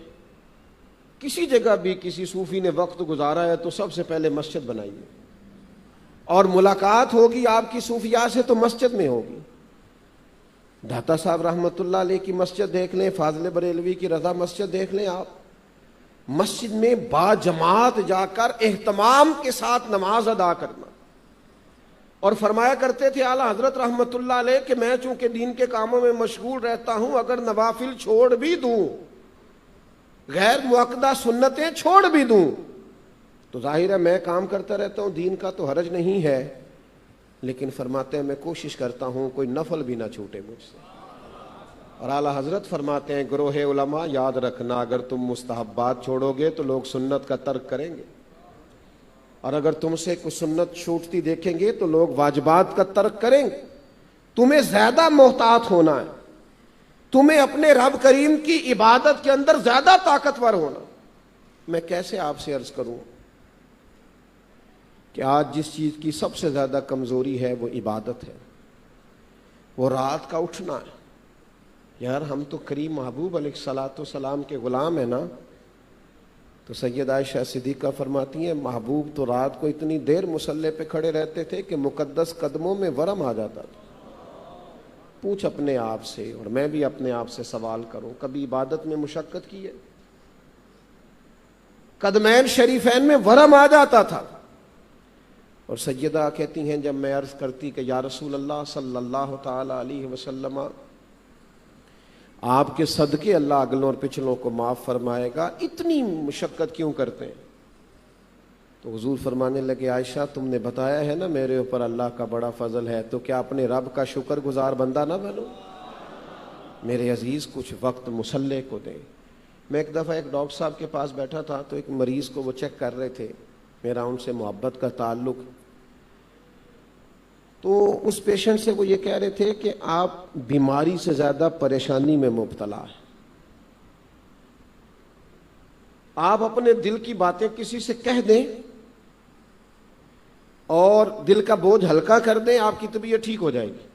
کسی جگہ بھی کسی صوفی نے وقت گزارا ہے تو سب سے پہلے مسجد بنائیے، اور ملاقات ہوگی آپ کی صوفیاء سے تو مسجد میں ہوگی۔ داتا صاحب رحمۃ اللہ علیہ کی مسجد دیکھ لیں، فاضل بریلوی کی رضا مسجد دیکھ لیں، آپ مسجد میں با جماعت جا کر اہتمام کے ساتھ نماز ادا کرنا۔ اور فرمایا کرتے تھے اعلیٰ حضرت رحمۃ اللہ علیہ کہ میں چونکہ دین کے کاموں میں مشغول رہتا ہوں، اگر نوافل چھوڑ بھی دوں، غیر مؤکدہ سنتیں چھوڑ بھی دوں تو ظاہر ہے میں کام کرتا رہتا ہوں، دین کا تو حرج نہیں ہے، لیکن فرماتے ہیں میں کوشش کرتا ہوں کوئی نفل بھی نہ چھوٹے مجھ سے۔ اور اعلیٰ حضرت فرماتے ہیں گروہ علماء یاد رکھنا، اگر تم مستحبات چھوڑو گے تو لوگ سنت کا ترک کریں گے، اور اگر تم سے کوئی سنت چھوٹتی دیکھیں گے تو لوگ واجبات کا ترک کریں گے۔ تمہیں زیادہ محتاط ہونا ہے، تمہیں اپنے رب کریم کی عبادت کے اندر زیادہ طاقتور ہونا۔ میں کیسے آپ سے عرض کروں کہ آج جس چیز کی سب سے زیادہ کمزوری ہے وہ عبادت ہے، وہ رات کا اٹھنا ہے۔ یار ہم تو کریم محبوب علیہ الصلوۃ والسلام کے غلام ہیں نا، تو سید عائشہ صدیقہ فرماتی ہیں محبوب تو رات کو اتنی دیر مصلے پہ کھڑے رہتے تھے کہ مقدس قدموں میں ورم آ جاتا تھا۔ پوچھ اپنے آپ سے، اور میں بھی اپنے آپ سے سوال کروں، کبھی عبادت میں مشقت کی ہے؟ قدمین شریفین میں ورم آ جاتا تھا، اور سیدہ کہتی ہیں جب میں عرض کرتی کہ یا رسول اللہ صلی اللہ تعالی علیہ وسلم، آپ کے صدقے اللہ اگلوں اور پچھلوں کو معاف فرمائے گا، اتنی مشقت کیوں کرتے ہیں؟ تو حضور فرمانے لگے عائشہ تم نے بتایا ہے نا میرے اوپر اللہ کا بڑا فضل ہے، تو کیا اپنے رب کا شکر گزار بندہ نہ بنو؟ میرے عزیز کچھ وقت مصلے کو دیں۔ میں ایک دفعہ ایک ڈاکٹر صاحب کے پاس بیٹھا تھا، تو ایک مریض کو وہ چیک کر رہے تھے، میرا ان سے محبت کا تعلق، تو اس پیشنٹ سے وہ یہ کہہ رہے تھے کہ آپ بیماری سے زیادہ پریشانی میں مبتلا ہیں، آپ اپنے دل کی باتیں کسی سے کہہ دیں اور دل کا بوجھ ہلکا کر دیں، آپ کی طبیعت ٹھیک ہو جائے گی۔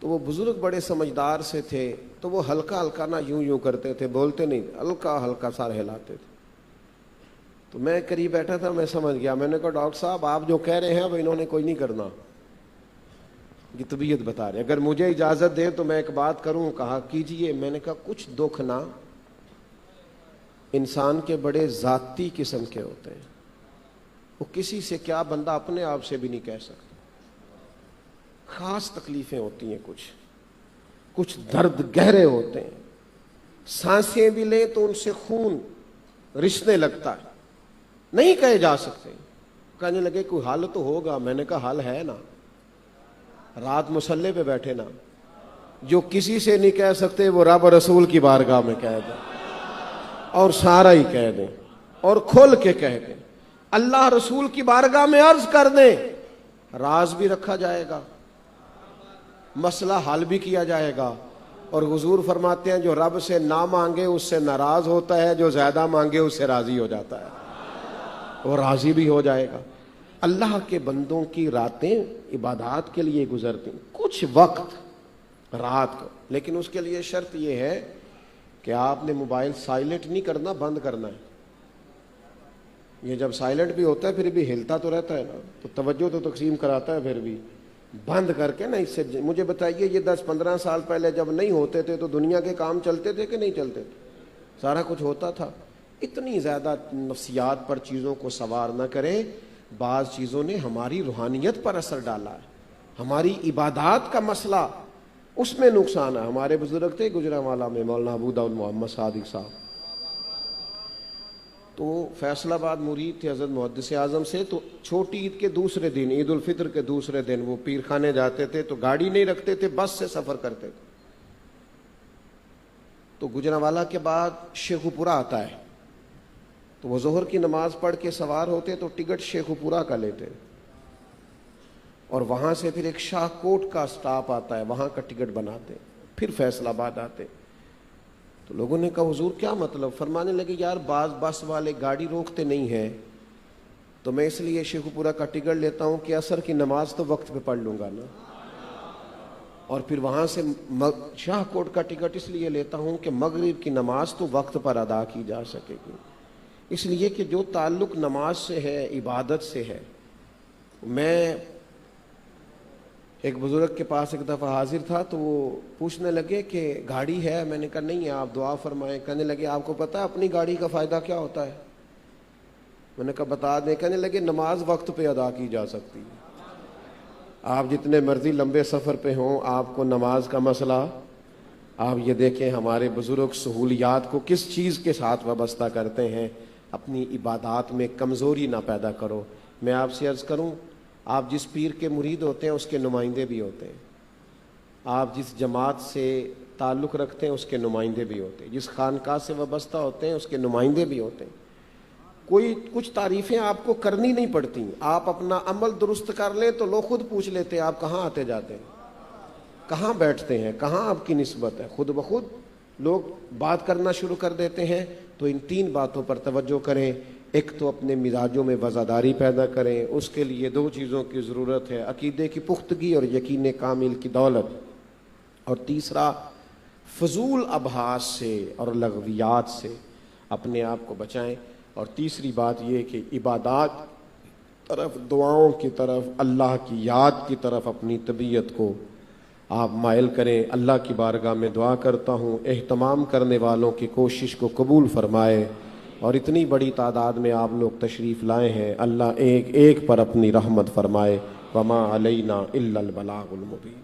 تو وہ بزرگ بڑے سمجھدار سے تھے، تو وہ ہلکا ہلکا نہ یوں کرتے تھے، بولتے نہیں، ہلکا ہلکا سار ہلاتے تھے۔ تو میں قریب بیٹھا تھا، میں سمجھ گیا، میں نے کہا ڈاکٹر صاحب آپ جو کہہ رہے ہیں وہ انہوں نے کوئی نہیں کرنا، یہ طبیعت بتا رہے، اگر مجھے اجازت دیں تو میں ایک بات کروں۔ کہا کیجئے۔ میں نے کہا کچھ دکھ نا انسان کے بڑے ذاتی قسم کے ہوتے ہیں، وہ کسی سے کیا بندہ اپنے آپ سے بھی نہیں کہہ سکتا۔ خاص تکلیفیں ہوتی ہیں، کچھ درد گہرے ہوتے ہیں، سانسیں بھی لیں تو ان سے خون رسنے لگتا ہے، نہیں کہے جا سکتے۔ کہنے لگے کوئی حل تو ہوگا۔ میں نے کہا حل ہے نا، رات مصلے پہ بیٹھے نا، جو کسی سے نہیں کہہ سکتے وہ رب رسول کی بارگاہ میں کہہ دیں، اور سارا ہی کہہ دیں، اور کھول کے کہہ دیں، اللہ رسول کی بارگاہ میں عرض کر دیں، راز بھی رکھا جائے گا، مسئلہ حل بھی کیا جائے گا۔ اور حضور فرماتے ہیں جو رب سے نہ مانگے اس سے ناراض ہوتا ہے، جو زیادہ مانگے اس سے راضی ہو جاتا ہے، اور راضی بھی ہو جائے گا۔ اللہ کے بندوں کی راتیں عبادات کے لیے گزرتی، کچھ وقت رات کو، لیکن اس کے لیے شرط یہ ہے کہ آپ نے موبائل سائلنٹ نہیں کرنا، بند کرنا ہے۔ یہ جب سائلنٹ بھی ہوتا ہے پھر بھی ہلتا تو رہتا ہے نا، تو توجہ تو تقسیم کراتا ہے، پھر بھی بند کر کے نا۔ اس سے مجھے بتائیے یہ 10-15 سال پہلے جب نہیں ہوتے تھے تو دنیا کے کام چلتے تھے کہ نہیں چلتے تھے؟ سارا کچھ ہوتا تھا۔ اتنی زیادہ نفسیات پر چیزوں کو سوار نہ کریں۔ بعض چیزوں نے ہماری روحانیت پر اثر ڈالا ہے، ہماری عبادات کا مسئلہ اس میں نقصان ہے۔ ہمارے بزرگ تھے گجرانوالہ میں مولانا ابو داؤد محمد صادق صاحب، تو فیصل آباد مرید تھے حضرت محدث اعظم سے، تو چھوٹی عید کے دوسرے دن، عید الفطر کے دوسرے دن وہ پیر خانے جاتے تھے، تو گاڑی نہیں رکھتے تھے، بس سے سفر کرتے تھے۔ تو گجرانوالہ کے بعد شیخو پورہ آتا ہے، تو وہ ظہر کی نماز پڑھ کے سوار ہوتے تو ٹکٹ شیخو پورہ کا لیتے، اور وہاں سے پھر ایک شاہ کوٹ کا سٹاپ آتا ہے، وہاں کا ٹکٹ بناتے، پھر فیصل آباد آتے۔ تو لوگوں نے کہا حضور کیا مطلب؟ فرمانے لگے یار بعض بس والے گاڑی روکتے نہیں ہیں، تو میں اس لیے شیخو پورہ کا ٹکٹ لیتا ہوں کہ عصر کی نماز تو وقت پہ پڑھ لوں گا نا، اور پھر وہاں سے شاہ کوٹ کا ٹکٹ اس لیے لیتا ہوں کہ مغرب کی نماز تو وقت پر ادا کی جا سکے گی۔ اس لیے کہ جو تعلق نماز سے ہے، عبادت سے ہے۔ میں ایک بزرگ کے پاس ایک دفعہ حاضر تھا، تو وہ پوچھنے لگے کہ گاڑی ہے؟ میں نے کہا نہیں ہے، آپ دعا فرمائیں۔ کہنے لگے آپ کو پتہ ہے اپنی گاڑی کا فائدہ کیا ہوتا ہے؟ میں نے کہا بتا دیں۔ کہنے لگے نماز وقت پہ ادا کی جا سکتی ہے، آپ جتنے مرضی لمبے سفر پہ ہوں، آپ کو نماز کا مسئلہ، آپ یہ دیکھیں ہمارے بزرگ سہولیات کو کس چیز کے ساتھ وابستہ کرتے ہیں۔ اپنی عبادات میں کمزوری نہ پیدا کرو۔ میں آپ سے عرض کروں، آپ جس پیر کے مرید ہوتے ہیں اس کے نمائندے بھی ہوتے ہیں، آپ جس جماعت سے تعلق رکھتے ہیں اس کے نمائندے بھی ہوتے ہیں، جس خانقاہ سے وابستہ ہوتے ہیں اس کے نمائندے بھی ہوتے ہیں۔ کوئی کچھ تعریفیں آپ کو کرنی نہیں پڑتی، آپ اپنا عمل درست کر لیں تو لوگ خود پوچھ لیتے ہیں آپ کہاں آتے جاتے ہیں، کہاں بیٹھتے ہیں، کہاں آپ کی نسبت ہے، خود بخود لوگ بات کرنا شروع کر دیتے ہیں۔ تو ان 3 باتوں پر توجہ کریں۔ ایک تو اپنے مزاجوں میں وزاداری پیدا کریں، اس کے لیے 2 چیزوں کی ضرورت ہے، عقیدے کی پختگی اور یقین کامل کی دولت، اور تیسرا فضول ابحاث سے اور لغویات سے اپنے آپ کو بچائیں. اور تیسری بات یہ کہ عبادات طرف، دعاؤں کی طرف، اللہ کی یاد کی طرف اپنی طبیعت کو آپ مائل کریں. اللہ کی بارگاہ میں دعا کرتا ہوں اہتمام کرنے والوں کی کوشش کو قبول فرمائے، اور اتنی بڑی تعداد میں آپ لوگ تشریف لائے ہیں، اللہ ایک ایک پر اپنی رحمت فرمائے. وما علینا الا البلاغ المبین.